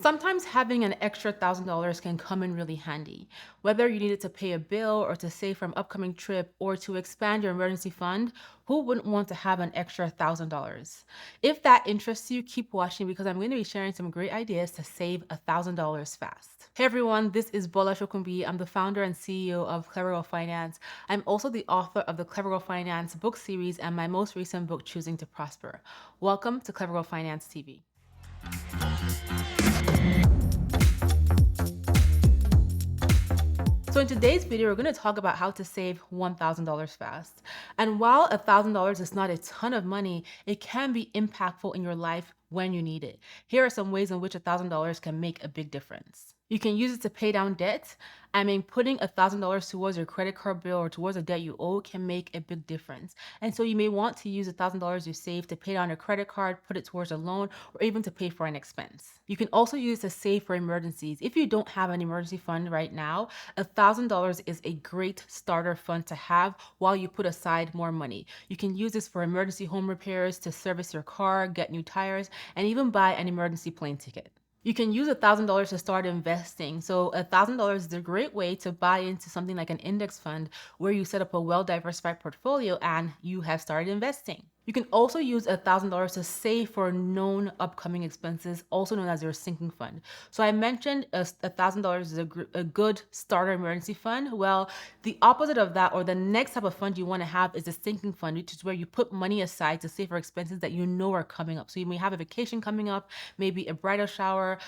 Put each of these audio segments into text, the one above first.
Sometimes having an extra $1,000 can come in really handy. Whether you need it to pay a bill or to save for an upcoming trip or to expand your emergency fund, who wouldn't want to have an extra $1,000? If that interests you, keep watching because I'm going to be sharing some great ideas to save $1,000 fast. Hey everyone, this is Bola Shokumbi. I'm the founder and CEO of Cleverwell Finance. I'm also the author of the Cleverwell Finance book series and my most recent book, Choosing to Prosper. Welcome to Cleverwell Finance TV. So in today's video, we're going to talk about how to save $1,000 fast. And while $1,000 is not a ton of money, it can be impactful in your life when you need it. Here are some ways in which $1,000 can make a big difference. You can use it to pay down debt. I mean, putting $1,000 towards your credit card bill or towards a debt you owe can make a big difference. And so you may want to use $1,000 you save to pay down your credit card, put it towards a loan, or even to pay for an expense. You can also use it to save for emergencies. If you don't have an emergency fund right now, $1,000 is a great starter fund to have while you put aside more money. You can use this for emergency home repairs, to service your car, get new tires, and even buy an emergency plane ticket. You can use $1,000 to start investing. So $1,000 is a great way to buy into something like an index fund where you set up a well-diversified portfolio and you have started investing. You can also use $1,000 to save for known upcoming expenses, also known as your sinking fund. So I mentioned $1,000 is a good starter emergency fund. Well, the opposite of that, or the next type of fund you want to have, is a sinking fund, which is where you put money aside to save for expenses that you know are coming up. So you may have a vacation coming up, maybe a bridal shower,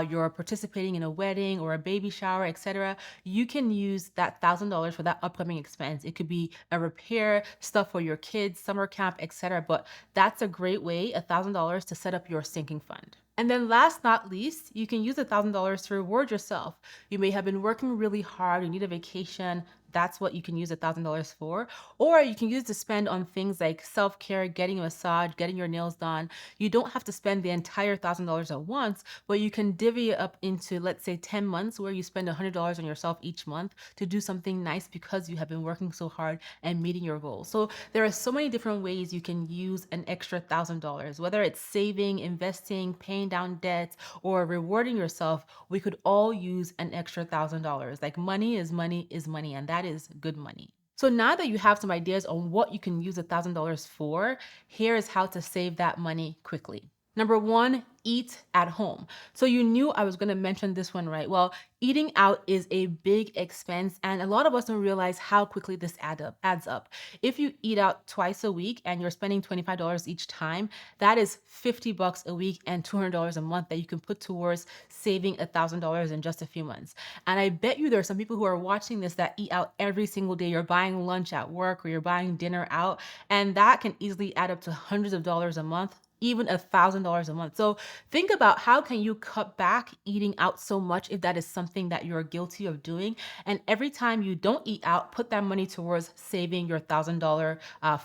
you're participating in a wedding or a baby shower, etc. You can use that $1,000 for that upcoming expense. It could be a repair, stuff for your kids, summer camp, etc. But that's a great way, $1,000 to set up your sinking fund. And then last not least, you can use $1,000 to reward yourself. You may have been working really hard, you need a vacation. That's what you can use $1,000 for. Or you can use it to spend on things like self-care, getting a massage, getting your nails done. You don't have to spend the entire $1,000 at once, but you can divvy it up into, let's say, 10 months where you spend $100 on yourself each month to do something nice because you have been working so hard and meeting your goals. So there are so many different ways you can use an extra $1,000, whether it's saving, investing, paying down debt, or rewarding yourself. We could all use an extra $1,000. Like money is money is money, and that is good money. So now that you have some ideas on what you can use $1,000 for, here is how to save that money quickly. Number one, eat at home. So you knew I was going to mention this one, right? Well, eating out is a big expense, and a lot of us don't realize how quickly this adds up. If you eat out twice a week and you're spending $25 each time, that is $50 a week and $200 a month that you can put towards saving $1,000 in just a few months. And I bet you there are some people who are watching this that eat out every single day. You're buying lunch at work or you're buying dinner out, and that can easily add up to hundreds of dollars a month, even $1,000 a month. So think about how can you cut back eating out so much if that is something that you're guilty of doing. And every time you don't eat out, put that money towards saving your $1,000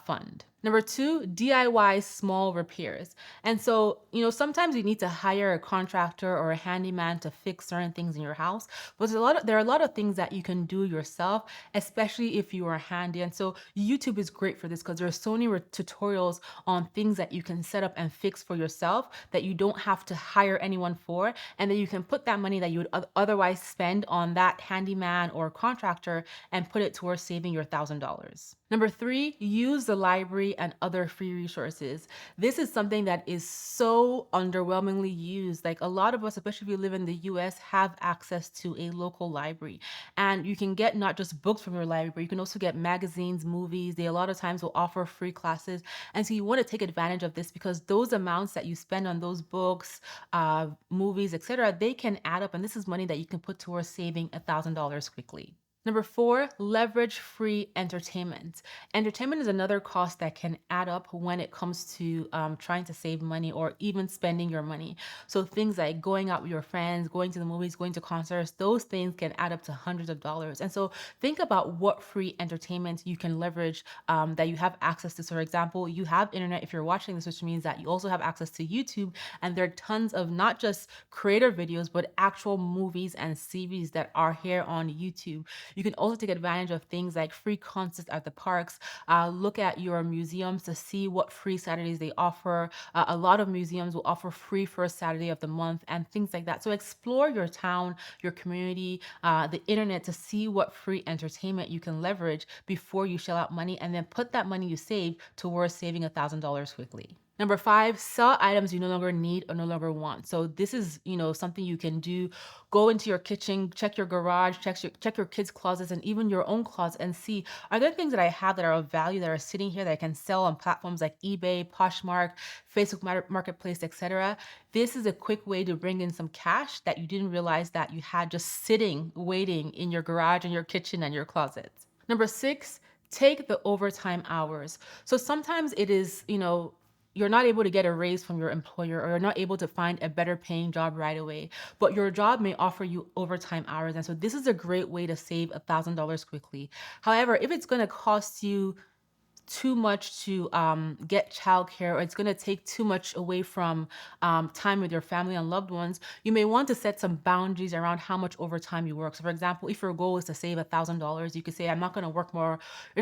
fund. Number two, DIY small repairs. And so, sometimes you need to hire a contractor or a handyman to fix certain things in your house, but there are a lot of things that you can do yourself, especially if you are handy. And so YouTube is great for this because there are so many tutorials on things that you can set up and fix for yourself that you don't have to hire anyone for. And then you can put that money that you would otherwise spend on that handyman or contractor and put it towards saving your $1,000. Number three, use the library and other free resources. This is something that is so underwhelmingly used. Like a lot of us, especially if you live in the US, have access to a local library. And you can get not just books from your library, but you can also get magazines, movies. They a lot of times will offer free classes. And so you want to take advantage of this because those amounts that you spend on those books, movies, etc., they can add up. And this is money that you can put towards saving $1,000 quickly. Number four, leverage free entertainment. Entertainment is another cost that can add up when it comes to trying to save money or even spending your money. So things like going out with your friends, going to the movies, going to concerts, those things can add up to hundreds of dollars. And so think about what free entertainment you can leverage that you have access to. So for example, you have internet if you're watching this, which means that you also have access to YouTube. And there are tons of not just creator videos, but actual movies and series that are here on YouTube. You can also take advantage of things like free concerts at the parks. Look at your museums to see what free Saturdays they offer. A lot of museums will offer free first Saturday of the month and things like that. So explore your town, your community, the internet to see what free entertainment you can leverage before you shell out money, and then put that money you save towards saving $1,000 quickly. Number five, sell items you no longer need or no longer want. So this is, something you can do. Go into your kitchen, check your garage, check your kids' closets, and even your own closet, and see, are there things that I have that are of value that are sitting here that I can sell on platforms like eBay, Poshmark, Facebook Marketplace, etc. This is a quick way to bring in some cash that you didn't realize that you had just sitting, waiting in your garage and your kitchen and your closets. Number six, take the overtime hours. So sometimes it is, you're not able to get a raise from your employer, or you're not able to find a better paying job right away, but your job may offer you overtime hours. And so this is a great way to save $1,000 quickly. However, if it's going to cost you too much to get childcare, or it's going to take too much away from time with your family and loved ones, you may want to set some boundaries around how much overtime you work. So, for example, if your goal is to save $1,000, you could say, I'm not going to work more,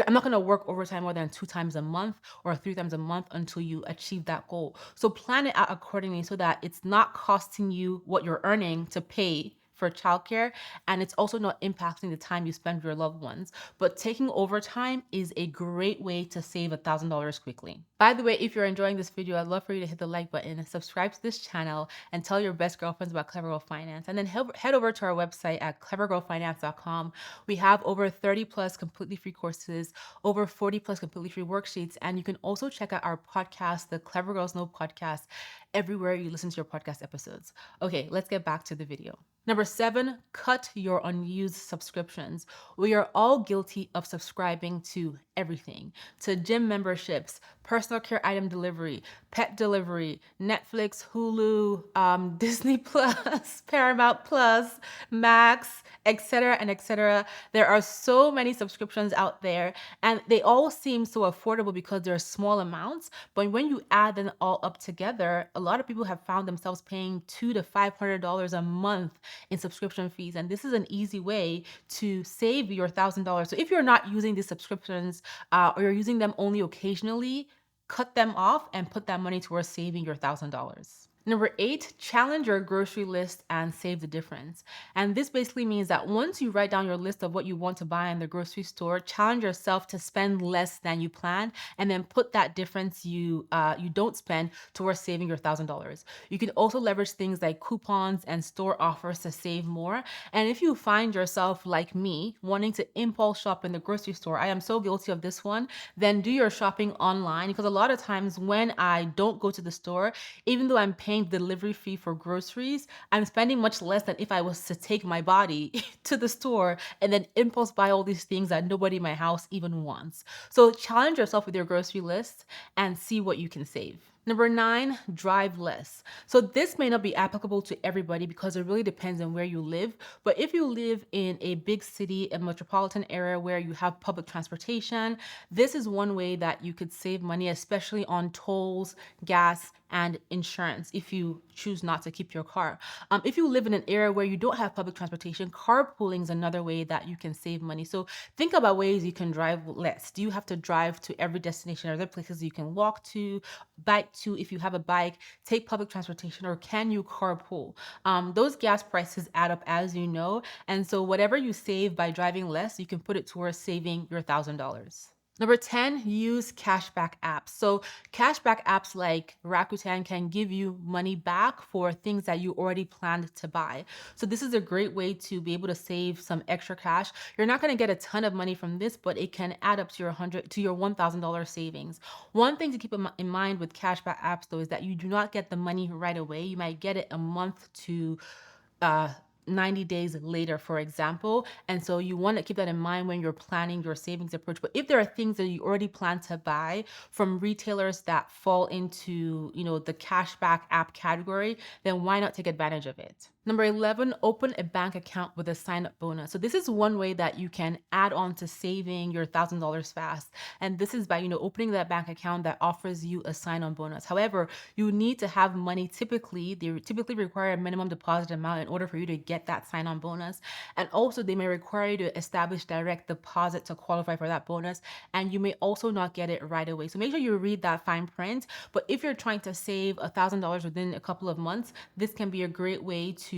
I'm not going to work overtime more than 2 times a month or 3 times a month until you achieve that goal. So, plan it out accordingly so that it's not costing you what you're earning to pay for childcare, and it's also not impacting the time you spend with your loved ones. But taking overtime is a great way to save $1,000 quickly. By the way, if you're enjoying this video, I'd love for you to hit the like button, subscribe to this channel, and tell your best girlfriends about Clever Girl Finance. And then head over to our website at clevergirlfinance.com. We have over 30 plus completely free courses, over 40 plus completely free worksheets, and you can also check out our podcast, the Clever Girls Know podcast, everywhere you listen to your podcast episodes. Okay, let's get back to the video. Number seven, cut your unused subscriptions. We are all guilty of subscribing to everything, to gym memberships, personal care item delivery, pet delivery, Netflix, Hulu, Disney Plus, Paramount Plus, Max, etc. and etc. There are so many subscriptions out there, and they all seem so affordable because they're small amounts. But when you add them all up together, a lot of people have found themselves paying $200 to $500 a month in subscription fees. And this is an easy way to save your $1,000. So if you're not using these subscriptions, or you're using them only occasionally, cut them off and put that money towards saving your $1,000. Number eight, challenge your grocery list and save the difference. And this basically means that once you write down your list of what you want to buy in the grocery store, challenge yourself to spend less than you planned, and then put that difference you don't spend towards saving your $1,000. You can also leverage things like coupons and store offers to save more. And if you find yourself like me, wanting to impulse shop in the grocery store, I am so guilty of this one, then do your shopping online, because a lot of times when I don't go to the store, even though I'm paying delivery fee for groceries, I'm spending much less than if I was to take my body to the store and then impulse buy all these things that nobody in my house even wants. So challenge yourself with your grocery list and see what you can save. Number nine, drive less. So this may not be applicable to everybody because it really depends on where you live. But if you live in a big city, a metropolitan area where you have public transportation, this is one way that you could save money, especially on tolls, gas, and insurance if you choose not to keep your car. If you live in an area where you don't have public transportation, carpooling is another way that you can save money. So think about ways you can drive less. Do you have to drive to every destination? Are there places you can walk to, bike to if you have a bike, take public transportation, or can you carpool? Those gas prices add up, as you know. And so whatever you save by driving less, you can put it towards saving your $1,000. Number 10, use cashback apps. So cashback apps like Rakuten can give you money back for things that you already planned to buy. So this is a great way to be able to save some extra cash. You're not going to get a ton of money from this, but it can add up to your $1,000 savings. One thing to keep in mind with cashback apps though is that you do not get the money right away. You might get it a month to 90 days later, for example. And so you want to keep that in mind when you're planning your savings approach. But if there are things that you already plan to buy from retailers that fall into, the cashback app category, then why not take advantage of it? Number 11, open a bank account with a sign up bonus. So this is one way that you can add on to saving your $1,000 fast. And this is by, opening that bank account that offers you a sign on bonus. However, you need to have money typically. They typically require a minimum deposit amount in order for you to get that sign on bonus. And also they may require you to establish direct deposit to qualify for that bonus. And you may also not get it right away. So make sure you read that fine print. But if you're trying to save $1,000 within a couple of months, this can be a great way to,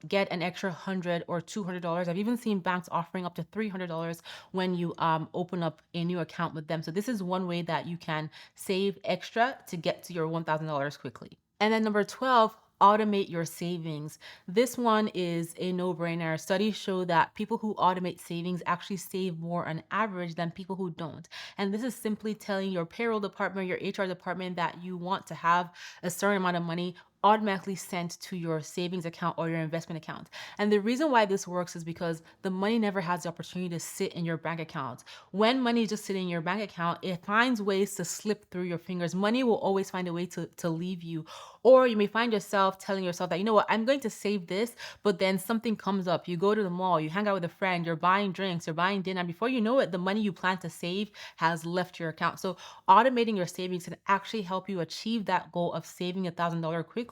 get an extra $100 or $200. I've even seen banks offering up to $300 when you open up a new account with them. So this is one way that you can save extra to get to your $1,000 quickly. And then number 12, automate your savings. This one is a no-brainer. Studies show that people who automate savings actually save more on average than people who don't. And this is simply telling your payroll department, your HR department that you want to have a certain amount of money automatically sent to your savings account or your investment account. And the reason why this works is because the money never has the opportunity to sit in your bank account. When money is just sitting in your bank account, it finds ways to slip through your fingers. Money will always find a way to leave you. Or you may find yourself telling yourself that, you know what, I'm going to save this, but then something comes up. You go to the mall, you hang out with a friend, you're buying drinks, you're buying dinner. Before you know it, the money you plan to save has left your account. So automating your savings can actually help you achieve that goal of saving $1,000 quickly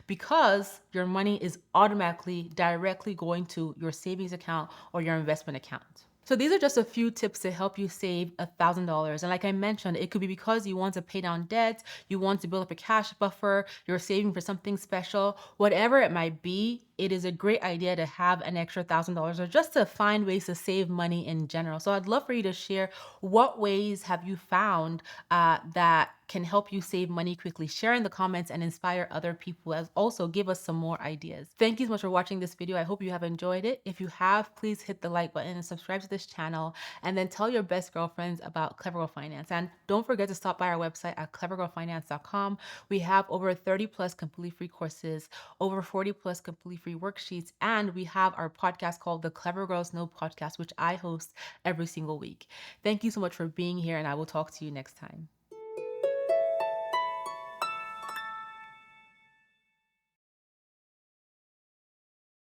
because your money is automatically directly going to your savings account or your investment account. So these are just a few tips to help you save $1,000. And like I mentioned, it could be because you want to pay down debt, you want to build up a cash buffer, you're saving for something special, whatever it might be. It is a great idea to have an extra $1,000 or just to find ways to save money in general. So I'd love for you to share what ways have you found that can help you save money quickly. Share in the comments and inspire other people, as also give us some more ideas. Thank you so much for watching this video. I hope you have enjoyed it. If you have, please hit the like button and subscribe to this channel, and then tell your best girlfriends about Clever Girl Finance. And don't forget to stop by our website at clevergirlfinance.com. We have over 30 plus completely free courses, over 40 plus completely free worksheets, and we have our podcast called the Clever Girls Know Podcast, which I host every single week. Thank you so much for being here, and I will talk to you next time.